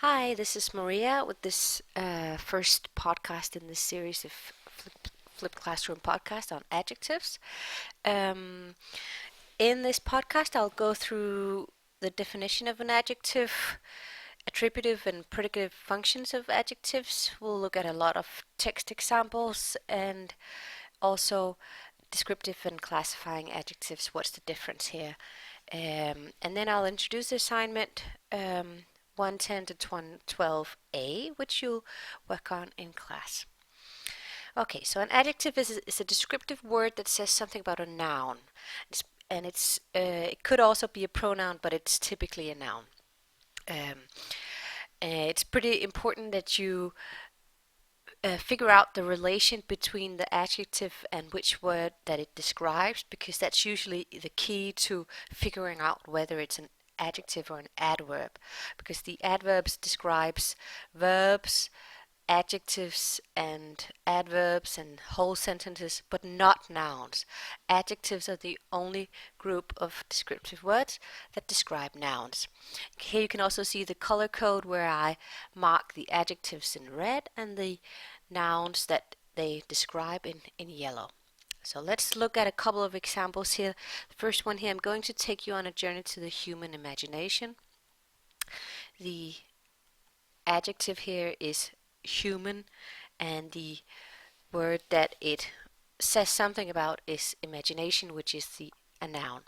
Hi, this is Maria with this first podcast in this series of Flip Classroom podcast on adjectives. Um, in this podcast, I'll go through the definition of an adjective, attributive and predicative functions of adjectives. We'll look at a lot of text examples and also descriptive and classifying adjectives. What's the difference here? And then I'll introduce the assignment 110 to 12a, which you'll work on in class. Okay, so an adjective is a descriptive word that says something about a noun. It could also be a pronoun, but it's typically a noun. It's pretty important that you figure out the relation between the adjective and which word that it describes, because that's usually the key to figuring out whether it's an adjective or an adverb, because the adverbs describes verbs, adjectives and adverbs and whole sentences, but not nouns. Adjectives are the only group of descriptive words that describe nouns. Here you can also see the color code where I mark the adjectives in red and the nouns that they describe in yellow. So let's look at a couple of examples here. The first one here, I'm going to take you on a journey to the human imagination. The adjective here is human, and the word that it says something about is imagination, which is a noun.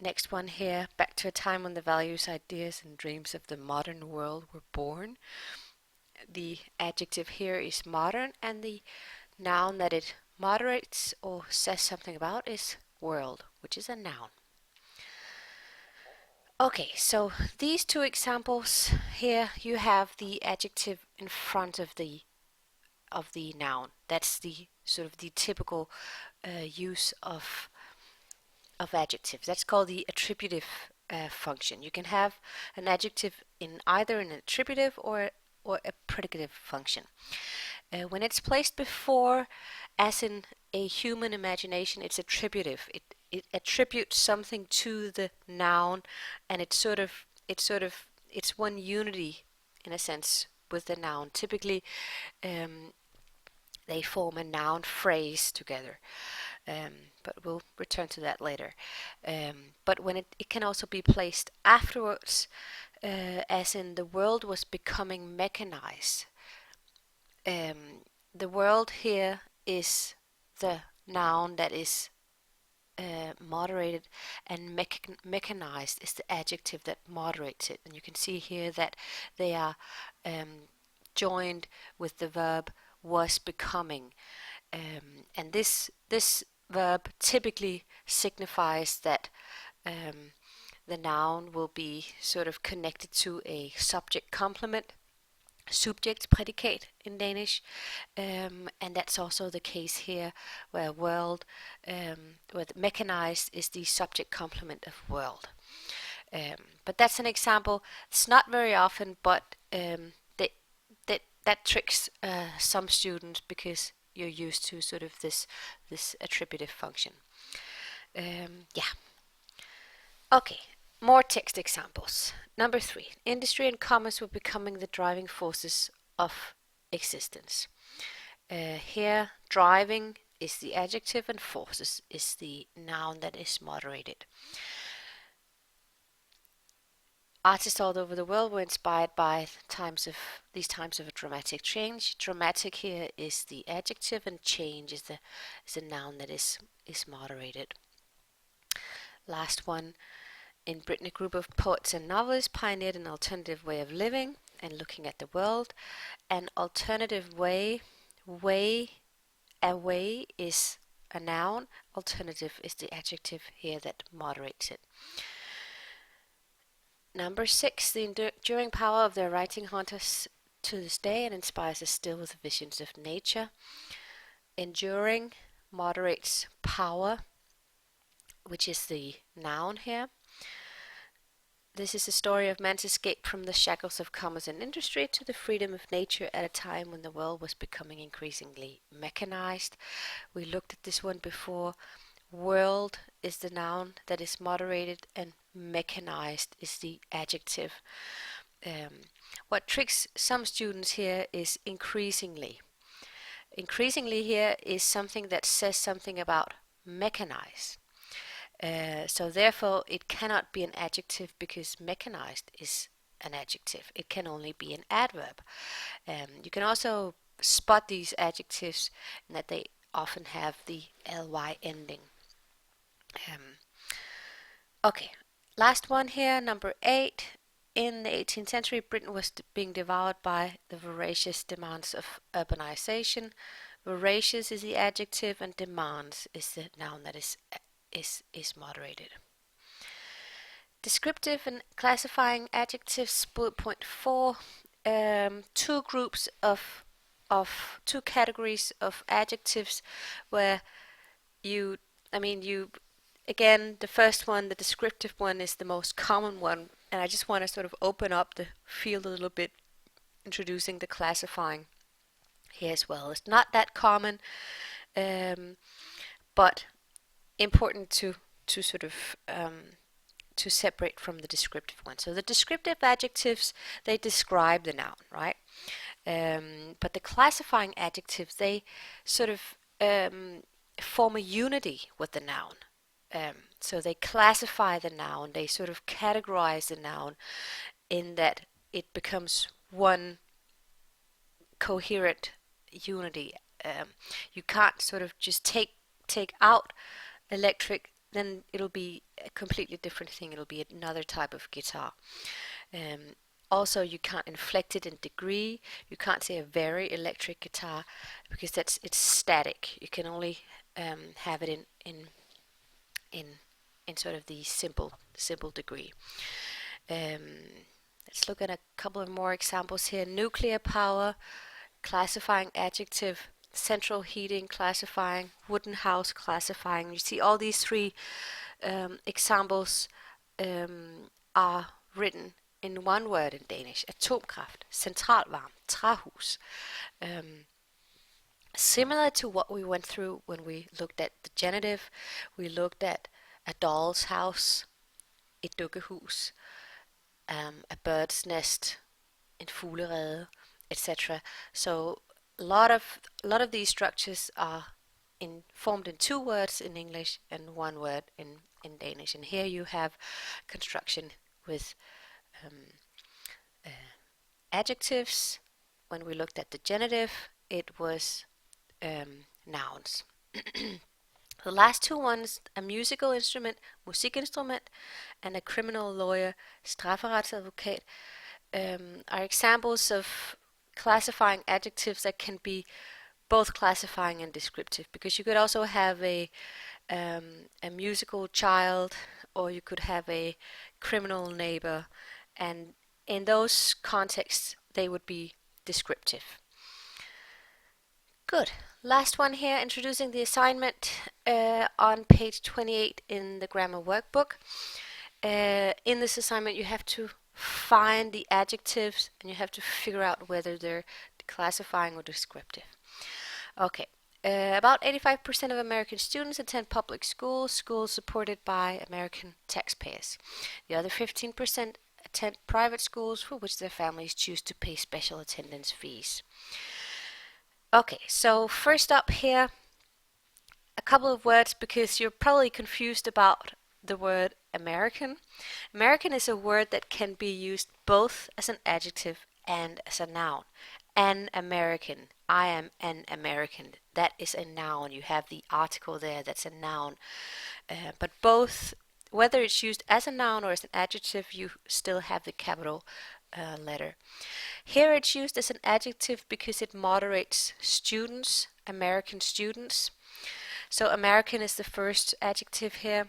Next one here, back to a time when the values, ideas, and dreams of the modern world were born. The adjective here is modern, and the noun that it moderates or says something about is world, which is a noun. Okay, so these two examples here, you have the adjective in front of the noun. That's the sort of the typical use of adjectives. That's called the attributive function. You can have an adjective in either an attributive or a predicative function. When it's placed before, as in a human imagination, it's attributive. It attributes something to the noun, and it's one unity in a sense with the noun. Typically, they form a noun phrase together. But we'll return to that later. But when it can also be placed afterwards, as in the world was becoming mechanized. The world here is the noun that is moderated, and mechanized is the adjective that moderates it. And you can see here that they are joined with the verb was becoming. And this verb typically signifies that the noun will be sort of connected to a subject complement, subject predicate in Danish, and that's also the case here, where world, where mechanized is the subject complement of world. But that's an example. It's not very often, but that tricks some students because you're used to sort of this attributive function. Yeah. Okay. More text examples. Number 3. Industry and commerce were becoming the driving forces of existence. Here, driving is the adjective and forces is the noun that is moderated. Artists all over the world were inspired by these times of dramatic change. Dramatic here is the adjective, and change is the noun that is moderated. Last one. In Britain, a group of poets and novelists pioneered an alternative way of living and looking at the world. An alternative way, away is a noun. Alternative is the adjective here that moderates it. Number 6, the enduring power of their writing haunts us to this day and inspires us still with visions of nature. Enduring moderates power, which is the noun here. This is a story of man's escape from the shackles of commerce and industry to the freedom of nature at a time when the world was becoming increasingly mechanized. We looked at this one before. World is the noun that is moderated, and mechanized is the adjective. Um, what tricks some students here is increasingly. Increasingly here is something that says something about mechanize. So therefore it cannot be an adjective because mechanized is an adjective. It can only be an adverb. You can also spot these adjectives in that they often have the ly ending. Um, okay, last one here, number 8. In the 18th century, Britain was being devoured by the voracious demands of urbanization. Voracious is the adjective, and demands is the noun that is moderated. Descriptive and classifying adjectives, bullet point 4. Two groups of two categories of adjectives where you, again, the first one, the descriptive one, is the most common one, and I just want to sort of open up the field a little bit, introducing the classifying here as well. It's not that common, but important to sort of to separate from the descriptive one. So the descriptive adjectives, they describe the noun, right? But the classifying adjectives, they sort of form a unity with the noun. So they classify the noun, they sort of categorize the noun in that it becomes one coherent unity. You can't sort of just take out electric, then it'll be a completely different thing. It'll be another type of guitar. Also, you can't inflect it in degree. You can't say a very electric guitar because it's static. You can only have it in in sort of the simple degree. Let's look at a couple of more examples here. Nuclear power, classifying adjective. Central heating, classifying. Wooden house, classifying. You see all these three examples are written in one word in Danish: atomkraft, centralvarme, træhus. Similar to what we went through when we looked at the genitive, we looked at a doll's house, et dukkehus, a bird's nest, en fuglerede, etc. So a lot of these structures are formed in two words in English and one word in Danish. And here you have construction with uh, adjectives. When we looked at the genitive, it was nouns. The last two ones, a musical instrument, musikinstrument, and a criminal lawyer, strafferetsadvokat, are examples of classifying adjectives that can be both classifying and descriptive, because you could also have a musical child, or you could have a criminal neighbor, and in those contexts they would be descriptive. Good. Last one here, introducing the assignment on page 28 in the grammar workbook. In this assignment you have to find the adjectives and you have to figure out whether they're classifying or descriptive. Okay. About 85% of American students attend public schools, schools supported by American taxpayers. The other 15% attend private schools for which their families choose to pay special attendance fees. Okay, so first up here, a couple of words, because you're probably confused about the word American. American is a word that can be used both as an adjective and as a noun. An American. I am an American. That is a noun. You have the article there, that's a noun. But both, whether it's used as a noun or as an adjective, you still have the capital letter. Here it's used as an adjective because it moderates students, American students. So American is the first adjective here.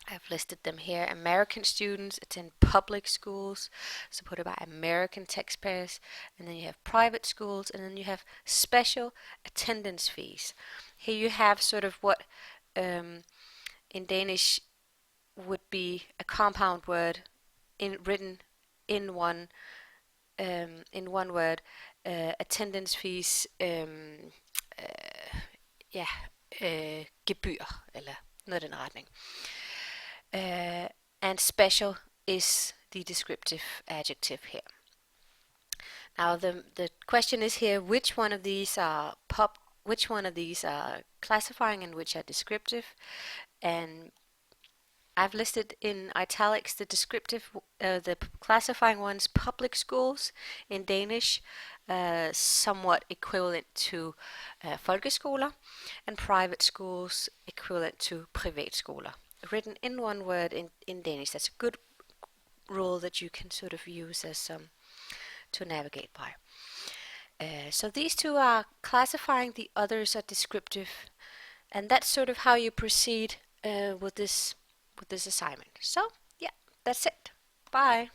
I've listed them here. American students attend public schools supported by American taxpayers, and then you have private schools, and then you have special attendance fees. Here you have sort of what in Danish would be a compound word written in one word. Attendance fees. Yeah, gebyr, eller noget i den retning. And special is the descriptive adjective here. Now the question is here, which one of these are classifying and which are descriptive? And I've listed in italics the descriptive, the classifying ones, public schools in Danish, somewhat equivalent to folkeskoler, and private schools equivalent to privatskoler. Written in one word in Danish. That's a good rule that you can sort of use as to navigate by. So these two are classifying, the others are descriptive, and that's sort of how you proceed with this assignment. So yeah, that's it. Bye.